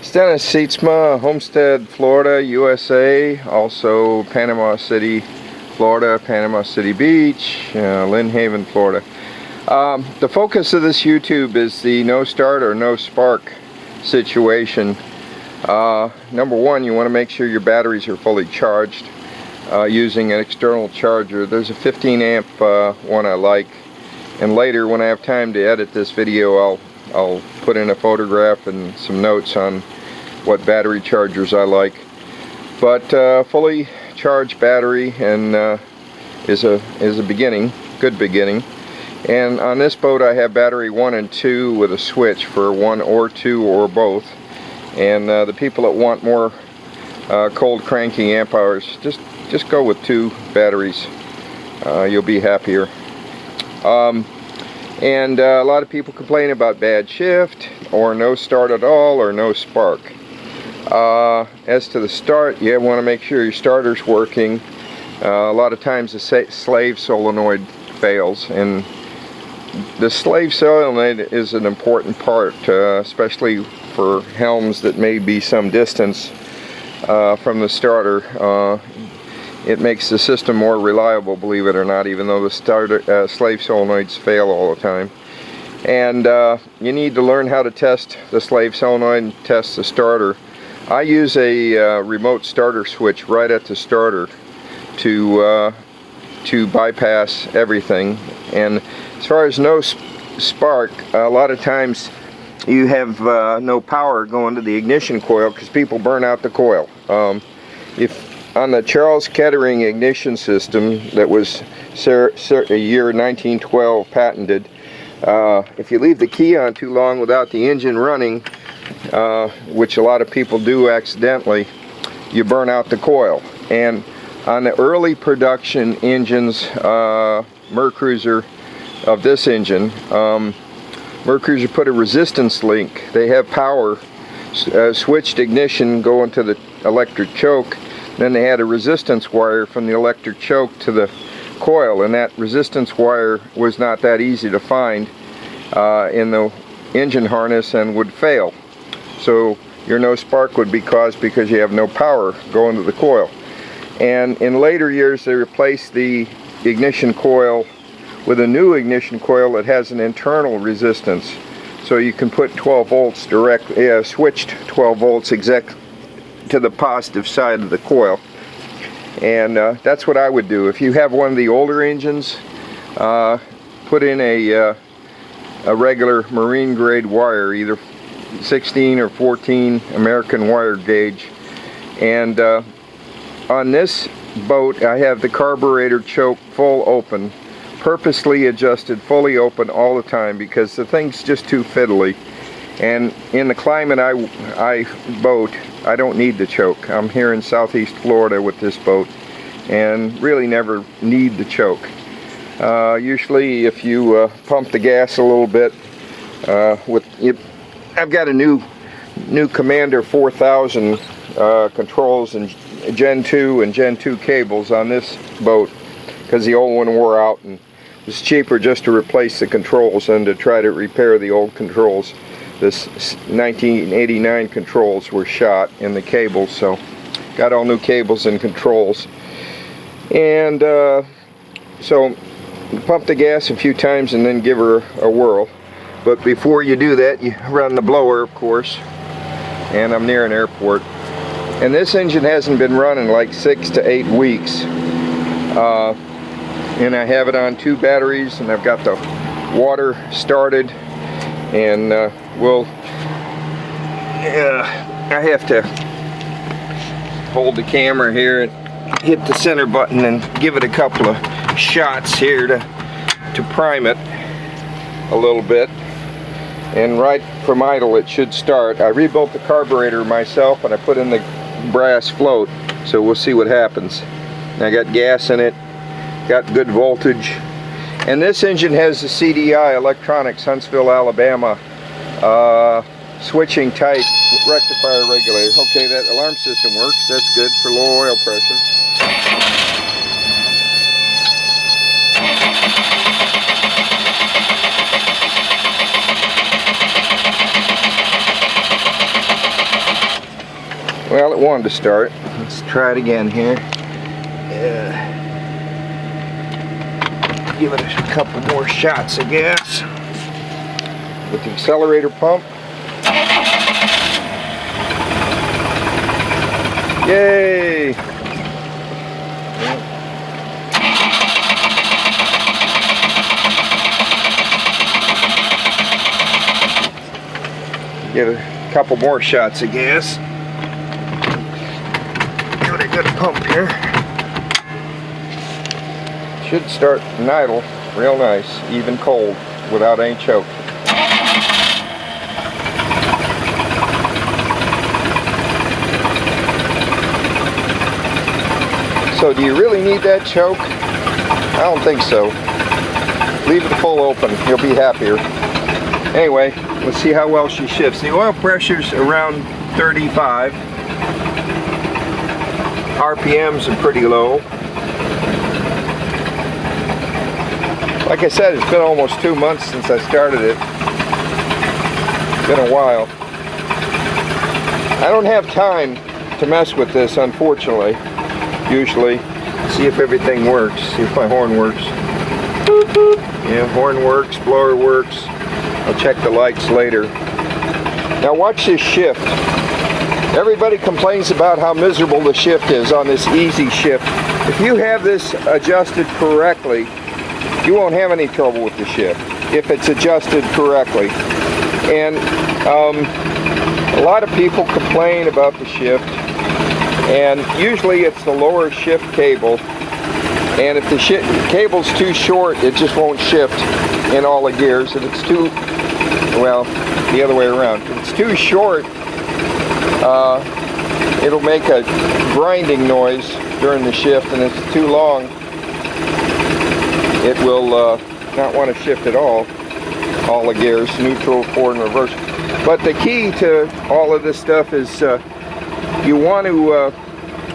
It's Dennis Sietsma, Homestead, Florida, USA, also Panama City, Florida, Panama City Beach, Lynn Haven, Florida. The focus of this YouTube is the no start or no spark situation. Number one, you want to make sure your batteries are fully charged using an external charger. There's a 15 amp one I like, and later when I have time to edit this video I'll put in a photograph and some notes on what battery chargers I like. But fully charged battery and is a beginning, good beginning. And on this boat I have battery 1 and 2 with a switch for 1 or 2 or both. And the people that want more cold cranking amp hours, just go with 2 batteries. You'll be happier. And a lot of people complain about bad shift or no start at all or no spark. As to the start, you want to make sure your starter's working. A lot of times the slave solenoid fails, and the slave solenoid is an important part, especially for helms that may be some distance from the starter. It makes the system more reliable, believe it or not, even though the slave solenoids fail all the time. And you need to learn how to test the slave solenoid and test the starter. I use a remote starter switch right at the starter to bypass everything. And as far as no spark, a lot of times you have no power going to the ignition coil because people burn out the coil. If on the Charles Kettering ignition system that was year 1912 patented, if you leave the key on too long without the engine running, which a lot of people do accidentally, you burn out the coil. And on the early production engines, Mercruiser of this engine, Mercruiser put a resistance link. They have power, switched ignition going to the electric choke. Then they had a resistance wire from the electric choke to the coil, and that resistance wire was not that easy to find in the engine harness and would fail. So your no spark would be caused because you have no power going to the coil. And in later years they replaced the ignition coil with a new ignition coil that has an internal resistance. So you can put 12 volts direct, switched 12 volts exact to the positive side of the coil. And that's what I would do. If you have one of the older engines, put in a regular marine grade wire, either 16 or 14 American wire gauge. And on this boat I have the carburetor choke full open, purposely adjusted fully open all the time because the thing's just too fiddly. And in the climate I boat, I don't need the choke. I'm here in southeast Florida with this boat and really never need the choke. Usually if you pump the gas a little bit, I've got a new Commander 4000 controls and Gen 2 and Gen 2 cables on this boat because the old one wore out, and it's cheaper just to replace the controls than to try to repair the old controls. This 1989 controls were shot in the cables, so got all new cables and controls. And so pump the gas a few times and then give her a whirl. But before you do that, you run the blower, of course. And I'm near an airport. And this engine hasn't been running like 6 to 8 weeks. And I have it on 2 batteries, and I've got the water started. And I have to hold the camera here and hit the center button and give it a couple of shots here to prime it a little bit. And right from idle it should start. I rebuilt the carburetor myself and I put in the brass float, so we'll see what happens. I got gas in it, got good voltage. And this engine has the CDI Electronics Huntsville, Alabama switching type rectifier regulator. Okay, that alarm system works. That's good for low oil pressure. Well, it wanted to start. Let's try it again here. Give it a couple more shots of gas with the accelerator pump. Yay! Give it a couple more shots of gas. Give it a good pump here. Should start and idle real nice, even cold, without any choke. So do you really need that choke? I don't think so. Leave it full open, you'll be happier. Anyway, let's see how well she shifts. The oil pressure's around 35. RPMs are pretty low. Like I said, it's been almost 2 months since I started it. It's been a while. I don't have time to mess with this, unfortunately. Usually, see if everything works. See if my horn works. Yeah, horn works, blower works. I'll check the lights later. Now watch this shift. Everybody complains about how miserable the shift is on this easy shift. If you have this adjusted correctly, you won't have any trouble with the shift if it's adjusted correctly. And a lot of people complain about the shift, and usually it's the lower shift cable, and if the cable's too short, it just won't shift in all the gears. If it's too, well, the other way around, if it's too short, it'll make a grinding noise during the shift, and if it's too long, it will not want to shift at all the gears, neutral, forward, and reverse. But the key to all of this stuff is you want to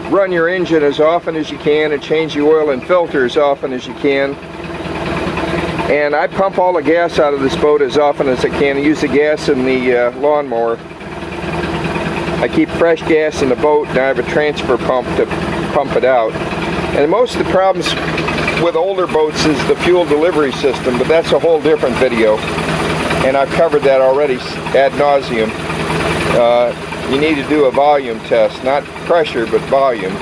run your engine as often as you can and change the oil and filter as often as you can. And I pump all the gas out of this boat as often as I can. I use the gas in the lawnmower. I keep fresh gas in the boat, and I have a transfer pump to pump it out. And most of the problems with older boats is the fuel delivery system, but that's a whole different video, and I've covered that already ad nauseum. You need to do a volume test, not pressure, but volume.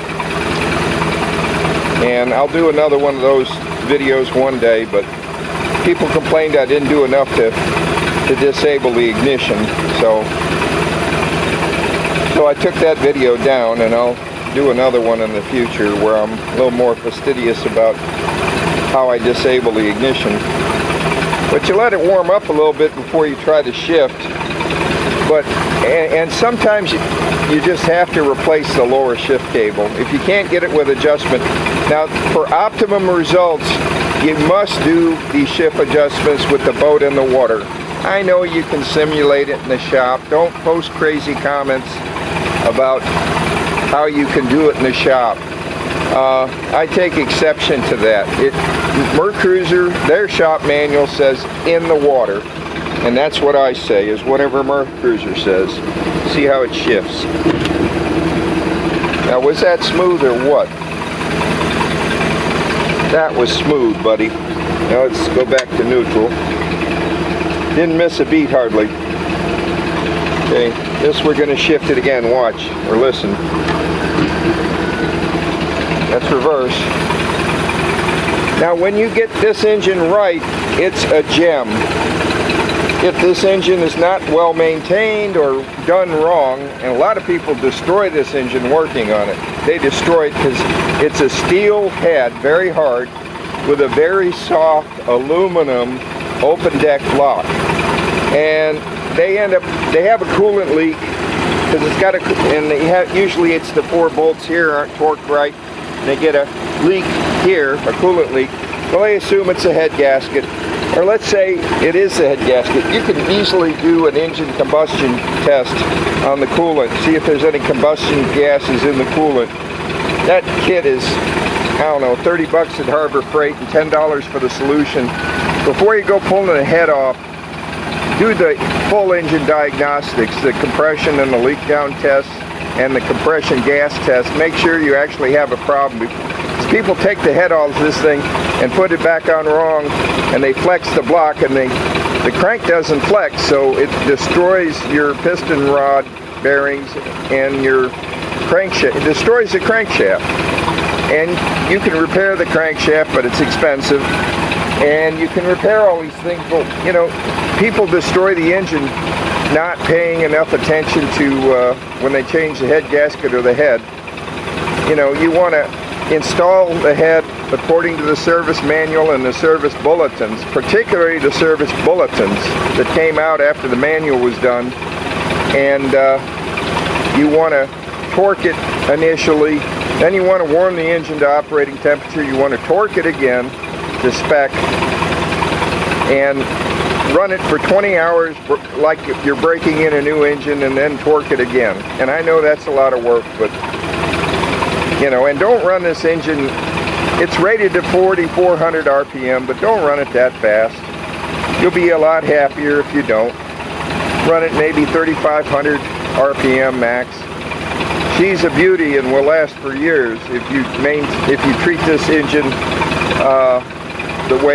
And I'll do another one of those videos one day, but people complained I didn't do enough to disable the ignition, so I took that video down, and I'll do another one in the future where I'm a little more fastidious about how I disable the ignition. But you let it warm up a little bit before you try to shift. And sometimes you just have to replace the lower shift cable if you can't get it with adjustment. Now, for optimum results, you must do these shift adjustments with the boat in the water. I know you can simulate it in the shop. Don't post crazy comments about how you can do it in the shop. I take exception to that. Mercruiser, their shop manual says in the water, and that's what I say, is whatever Mercruiser says. See how it shifts. Now, was that smooth or what? That was smooth, buddy. Now let's go back to neutral. Didn't miss a beat hardly. Okay, this we're going to shift it again. Watch or listen. That's reverse. Now when you get this engine right, it's a gem. If this engine is not well maintained or done wrong, and a lot of people destroy this engine working on it. They destroy it because it's a steel head, very hard, with a very soft aluminum open deck block. And they have a coolant leak because it's got usually it's the 4 bolts here aren't torqued right. They get a leak here, a coolant leak. Well, they assume it's a head gasket, or let's say it is a head gasket. You can easily do an engine combustion test on the coolant, see if there's any combustion gases in the coolant. That kit is, I don't know, 30 bucks at Harbor Freight and $10 for the solution. Before you go pulling the head off, do the full engine diagnostics, the compression and the leak down tests, and the compression gas test. Make sure you actually have a problem. Because people take the head off this thing and put it back on wrong, and they flex the block, and the crank doesn't flex, so it destroys your piston rod bearings and your crankshaft. It destroys the crankshaft. And you can repair the crankshaft, but it's expensive. And you can repair all these things, but you know, people destroy the engine not paying enough attention to when they change the head gasket or the head. You know, you want to install the head according to the service manual and the service bulletins, particularly the service bulletins that came out after the manual was done. And you want to torque it initially, then you want to warm the engine to operating temperature, you want to torque it again to spec, and run it for 20 hours like you're breaking in a new engine, and then torque it again. And I know that's a lot of work, but you know, and don't run this engine, it's rated to 4,400 RPM, but don't run it that fast. You'll be a lot happier if you don't. Run it maybe 3,500 RPM max. She's a beauty and will last for years if you treat this engine the way